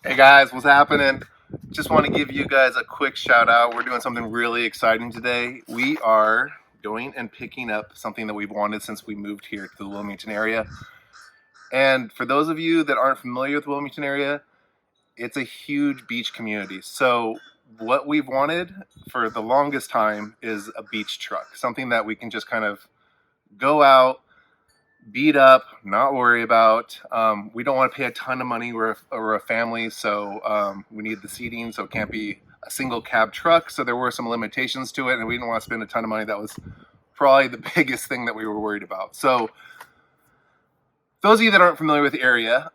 Hey guys, what's happening? Just want to give you guys a quick shout out. We're doing something really exciting today. We are going and picking up something that we've wanted since we moved here to the Wilmington area. And for those of you that aren't familiar with the Wilmington area, it's a huge beach community. So what we've wanted for the longest time is a beach truck, something that we can just kind of go out, beat up, not worry about. We don't want to pay a ton of money. We're a family, so we need the seating, so it can't be a single cab truck. So there were some limitations to it, and we didn't want to spend a ton of money. That was probably the biggest thing that we were worried about. So those of you that aren't familiar with the area,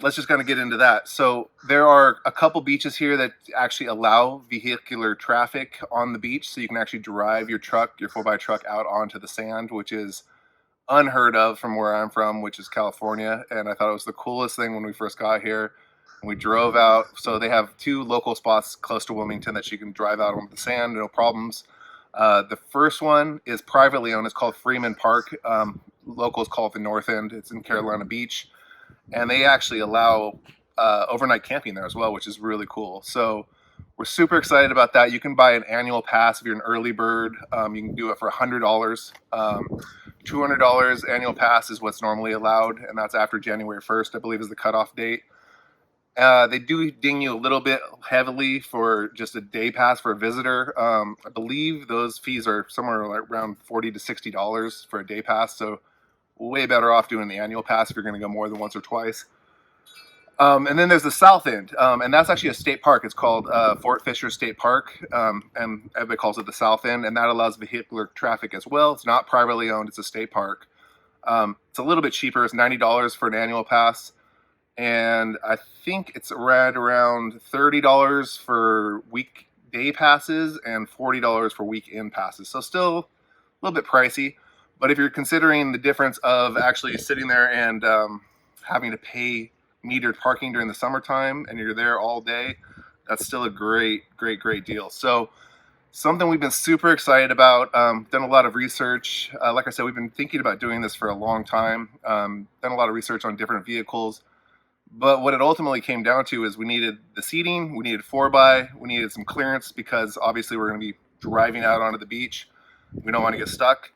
let's just kind of get into that. So there are a couple beaches here that actually allow vehicular traffic on the beach, so you can actually drive your truck, your 4x truck, out onto the sand, which is unheard of from where I'm from, which is California. And I thought it was the coolest thing when we first got here. And we drove out. So they have two local spots close to Wilmington that you can drive out on the sand, no problems. The first one is privately owned. It's called Freeman Park. Locals call it the North End. It's in Carolina Beach. And they actually allow overnight camping there as well, which is really cool. So we're super excited about that. You can buy an annual pass if you're an early bird. You can do it for $100. $200 annual pass is what's normally allowed, and that's after January 1st, I believe, is the cutoff date. They do ding you a little bit heavily for just a day pass for a visitor. I believe those fees are somewhere around $40 to $60 for a day pass, so way better off doing the annual pass if you're going to go more than once or twice. And then there's the South End, and that's actually a state park. It's called Fort Fisher State Park, and everybody calls it the South End, and that allows vehicular traffic as well. It's not privately owned. It's a state park. It's a little bit cheaper. It's $90 for an annual pass, and I think it's around $30 for weekday passes and $40 for weekend passes. So still a little bit pricey, but if you're considering the difference of actually sitting there and having to pay metered parking during the summertime and you're there all day, that's still a great deal. So something we've been super excited about. Done a lot of research. Like I said, we've been thinking about doing this for a long time. Done a lot of research on different vehicles, but what it ultimately came down to is we needed the seating, we needed 4x, we needed some clearance because obviously we're going to be driving out onto the beach. We don't want to get stuck.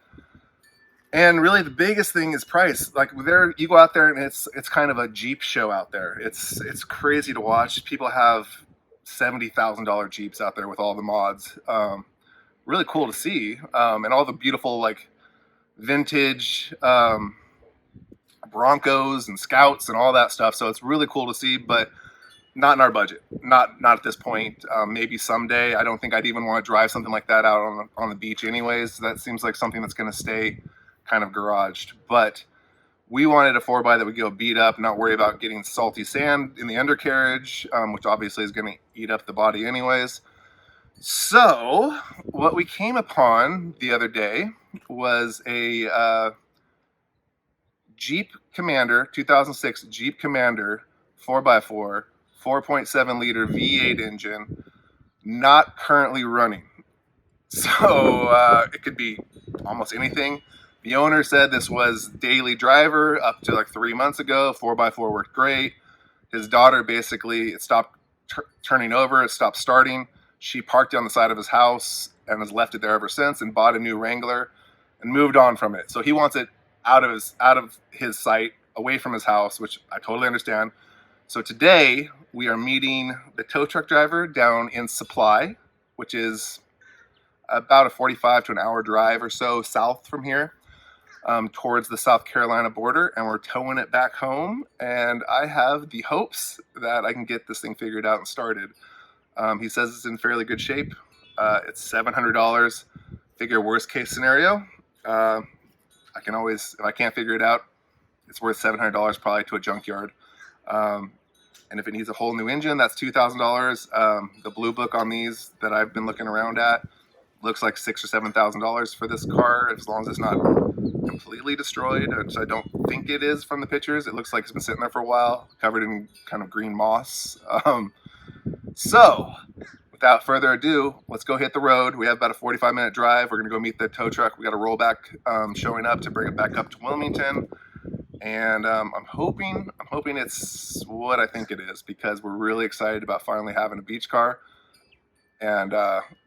And really, the biggest thing is price. Like there, you go out there, and it's kind of a Jeep show out there. It's crazy to watch. People have $70,000 Jeeps out there with all the mods. Really cool to see, and all the beautiful like vintage Broncos and Scouts and all that stuff. So it's really cool to see, but not in our budget. Not at this point. Maybe someday. I don't think I'd even want to drive something like that out on the beach, anyways. That seems like something that's going to stay kind of garaged, but we wanted a 4x that would go beat up, not worry about getting salty sand in the undercarriage, which obviously is going to eat up the body anyways. So what we came upon the other day was a Jeep Commander, 2006 Jeep Commander 4x4, 4.7 liter V8 engine, not currently running. So it could be almost anything. The owner said this was daily driver up to like 3 months ago. 4x4 worked great. His daughter basically, it stopped turning over. It stopped starting. She parked it on the side of his house and has left it there ever since and bought a new Wrangler and moved on from it. So he wants it out of his sight, away from his house, which I totally understand. So today we are meeting the tow truck driver down in Supply, which is about a 45 to an hour drive or so south from here. Towards the South Carolina border, and we're towing it back home, and I have the hopes that I can get this thing figured out and started. He says it's in fairly good shape. It's $700. Figure worst case scenario. I can always, if I can't figure it out, it's worth $700 probably to a junkyard. And if it needs a whole new engine, that's $2,000. The blue book on these that I've been looking around at looks like $6,000 or $7,000 for this car, as long as it's not completely destroyed, which I don't think it is from the pictures. It looks like it's been sitting there for a while, covered in kind of green moss. So without further ado, let's go hit the road. We have about a 45-minute drive. We're going to go meet the tow truck. We got a rollback showing up to bring it back up to Wilmington. and I'm hoping it's what I think it is, because we're really excited about finally having a beach car. And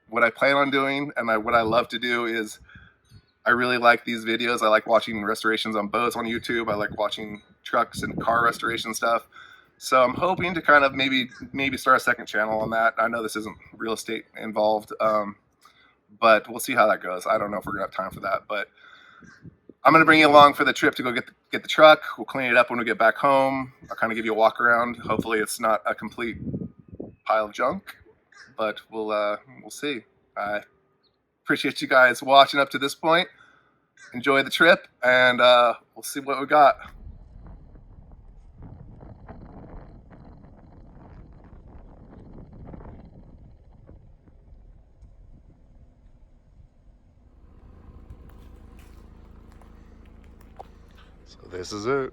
what I plan on doing, and what I love to do, is I really like these videos. I like watching restorations on boats on YouTube. I like watching trucks and car restoration stuff. So I'm hoping to kind of maybe start a second channel on that. I know this isn't real estate involved, but we'll see how that goes. I don't know if we're gonna have time for that, but I'm gonna bring you along for the trip to go get the truck. We'll clean it up when we get back home. I'll kind of give you a walk around. Hopefully it's not a complete pile of junk, but we'll see. I appreciate you guys watching up to this point. Enjoy the trip, and we'll see what we got. So this is it.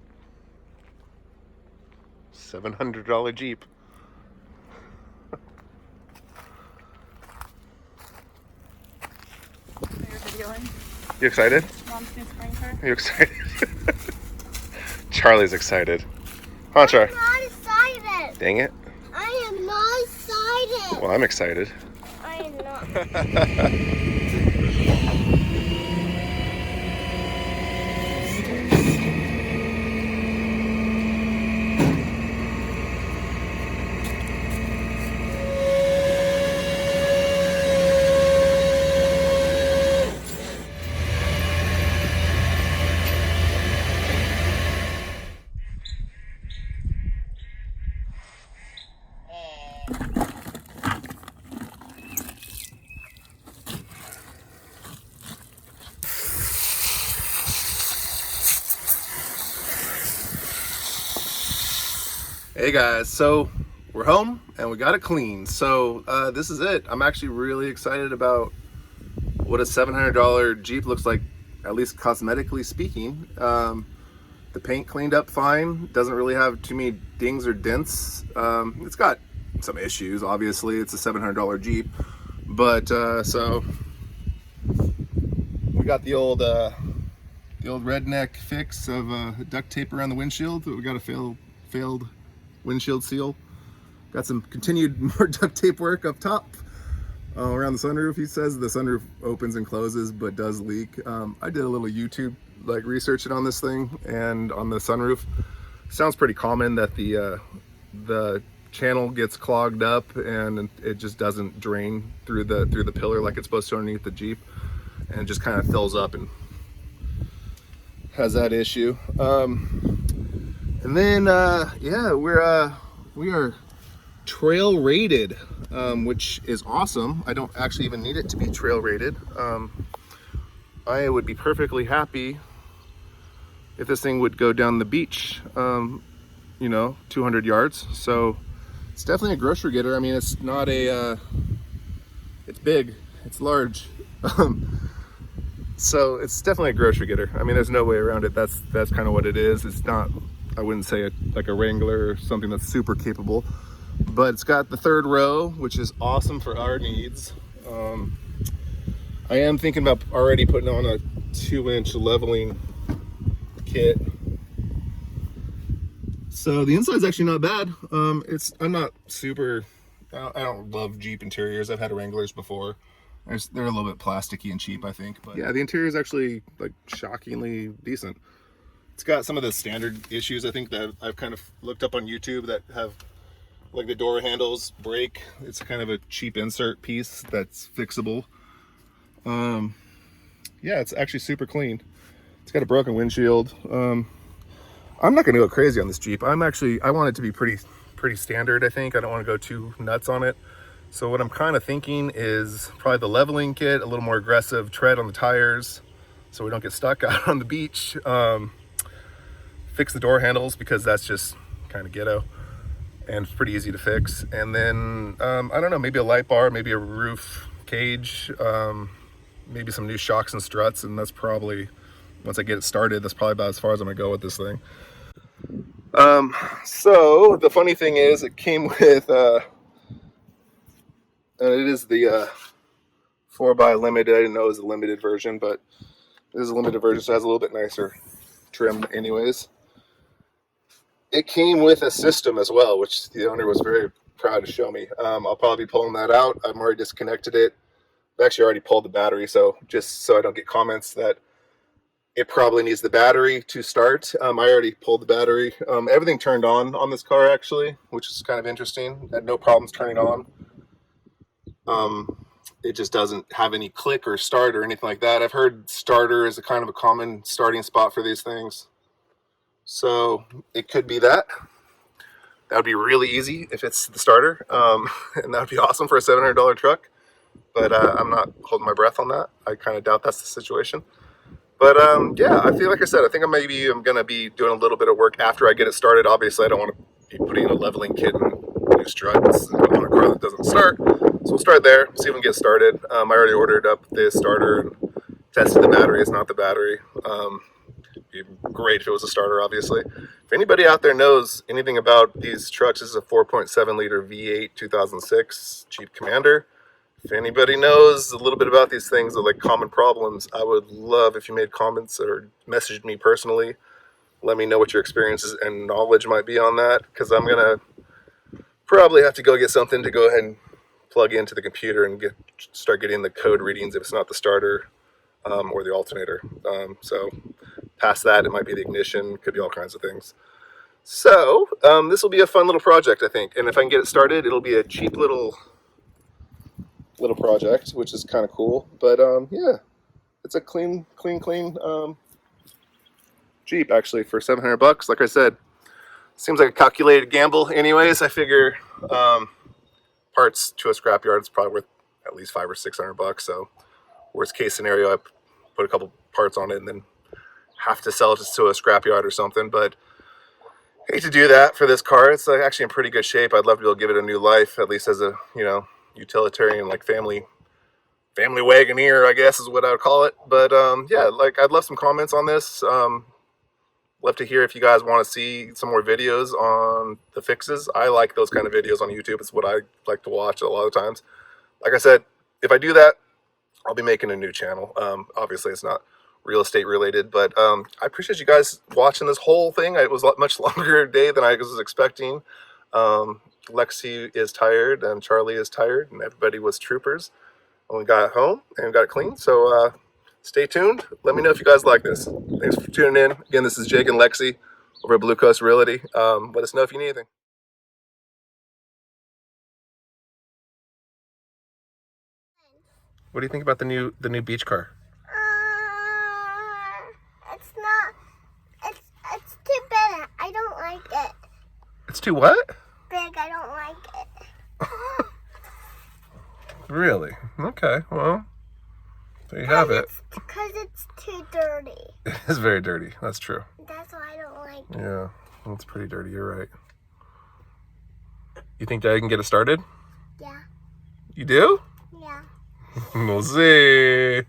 $700 Jeep. You excited? Mom's new spring car. Are you excited? Charlie's excited. Huh, Char? I'm not excited. Dang it. I am not excited. Well, I'm excited. I am not. Hey guys, so we're home and we got it clean. So this is it. I'm actually really excited about what a $700 Jeep looks like, at least cosmetically speaking. The paint cleaned up fine. Doesn't really have too many dings or dents. It's got some issues, obviously. It's a $700 Jeep, but so we got the old redneck fix of duct tape around the windshield. We got a failed windshield seal. Got some continued more duct tape work up top around the sunroof. He says the sunroof opens and closes but does leak. I did a little YouTube researching on this thing, and on the sunroof, sounds pretty common that the channel gets clogged up and it just doesn't drain through the pillar like it's supposed to underneath the Jeep, and it just kind of fills up and has that issue. And then yeah, we are trail rated, which is awesome. I don't actually even need it to be trail rated. I would be perfectly happy if this thing would go down the beach, 200 yards. So it's definitely a grocery getter. I mean, it's not it's big, it's large. So it's definitely a grocery getter. I mean, there's no way around it. That's kind of what it is. It's not, I wouldn't say like a Wrangler or something that's super capable, but it's got the third row, which is awesome for our needs. I am thinking about already putting on a 2-inch leveling kit. So the inside's actually not bad. I'm not super, I don't love Jeep interiors. I've had Wranglers before. They're a little bit plasticky and cheap, I think. But yeah, the interior is actually shockingly decent. It's got some of the standard issues, I think, that I've kind of looked up on YouTube that have, like the door handles break. It's kind of a cheap insert piece that's fixable. Yeah, it's actually super clean. It's got a broken windshield. I'm not gonna go crazy on this Jeep. I want it to be pretty standard, I think. I don't want to go too nuts on it. So what I'm kind of thinking is probably the leveling kit, a little more aggressive tread on the tires so we don't get stuck out on the beach. Fix the door handles because that's just kind of ghetto and it's pretty easy to fix. And then, I don't know, maybe a light bar, maybe a roof cage, maybe some new shocks and struts. And that's probably, once I get it started, that's probably about as far as I'm gonna go with this thing. So the funny thing is it came with, it is the 4x limited. I didn't know it was a limited version, but it is a limited version, so it has a little bit nicer trim anyways. it came with a system as well, which the owner was very proud to show me. I'll probably be pulling that out. I've already disconnected it. I've actually already pulled the battery, so just so I don't get comments that it probably needs the battery to start. I already pulled the battery. Everything turned on this car actually, which is kind of interesting. Had no problems turning on. It just doesn't have any click or start or anything like that. I've heard starter is a kind of a common starting spot for these things. So it could be that. That would be really easy if it's the starter. And that would be awesome for a $700 truck. But I'm not holding my breath on that. I kind of doubt that's the situation. But yeah, I feel like I said, I think I'm going to be doing a little bit of work after I get it started. Obviously, I don't want to be putting a leveling kit and new struts on a car that doesn't start. So we'll start there, see if we can get started. I already ordered up the starter and tested the battery. It's not the battery. It'd be great if it was a starter, obviously. If anybody out there knows anything about these trucks, this is a 4.7 liter V8 2006 Jeep Commander. If anybody knows a little bit about these things, or like common problems, I would love if you made comments or messaged me personally. Let me know what your experiences and knowledge might be on that, because I'm going to probably have to go get something to go ahead and plug into the computer and start getting the code readings if it's not the starter or the alternator. So past that, it might be the ignition, could be all kinds of things. So this will be a fun little project, I think. And if I can get it started, it'll be a cheap little project, which is kind of cool. But yeah, it's a clean Jeep actually for $700. Like I said, seems like a calculated gamble. Anyways, I figure parts to a scrapyard is probably worth at least $500 or $600. So worst case scenario, I put a couple parts on it and then have to sell it to a scrapyard or something. But hate to do that for this car. It's actually in pretty good shape. I'd love to be able to give it a new life, at least as a utilitarian, like family Wagoneer, I guess is what I would call it. But yeah, like I'd love some comments on this. Love to hear if you guys want to see some more videos on the fixes. I like those kind of videos on YouTube. It's what I like to watch a lot of times. Like I said, if I do that, I'll be making a new channel. Obviously it's not real estate related, but I appreciate you guys watching this whole thing. It was a much longer day than I was expecting. Lexi is tired and Charlie is tired and everybody was troopers when we got home and got it clean. So stay tuned. Let me know if you guys like this. Thanks for tuning in. Again, this is Jake and Lexi over at Blue Coast Realty. Let us know if you need anything. What do you think about the new beach car? It's too big. I don't like it. It's too what? Big. I don't like it. Really? Okay, well, there you have it. Because it's too dirty. It is very dirty. That's true. That's why I don't like it. Yeah, it's pretty dirty. You're right. You think Dad can get it started? Yeah. You do? Yeah. We'll see.